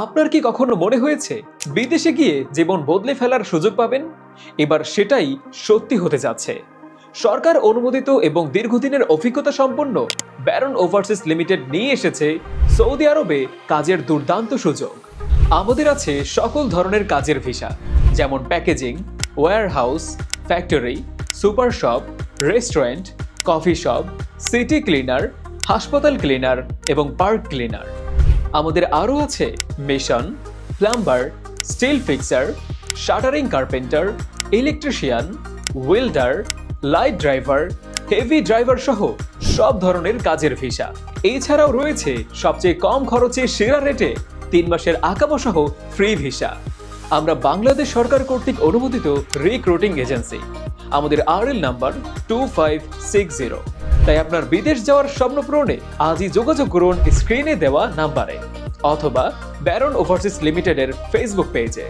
আপনার কি কখনো মনে হয়েছে বিদেশে গিয়ে জীবন বদলে ফেলার সুযোগ পাবেন? এবার সেটাই সত্যি হতে যাচ্ছে। সরকার অনুমোদিত এবং দীর্ঘদিনের অভিজ্ঞতা সম্পন্ন ব্যারন ওভারসিজ লিমিটেড নিয়ে এসেছে সৌদি আরবে কাজের দুর্দান্ত সুযোগ। আমাদের আছে সকল ধরনের কাজের ভিসা, যেমন packaging, warehouse, factory, super shop, restaurant, coffee shop, city cleaner, হাসপাতাল ক্লিনার এবং পার্ক ক্লিনার। আমাদের আরও আছে mason, plumber, still fixer, shuttering carpenter, electrician, welder, light driver, heavy driver সহ সব ধরনের কাজের ভিসা। এছাড়াও রয়েছে সবচেয়ে কম খরচে সেরা রেটে 3 মাসের আকামা সহ ফ্রি ভিসা। আমরা বাংলাদেশ সরকার কর্তৃক অনুমোদিত রিক্রুটিং এজেন্সি। আমাদের আরএল নাম্বার 2560। তাই আপনার বিদেশ যাওয়ার স্বপ্ন পূরণে আজই যোগাযোগ করুন স্ক্রিনে দেওয়া নাম্বারে অথবা ব্যারন ওভারসিজ লিমিটেডের ফেসবুক পেজে।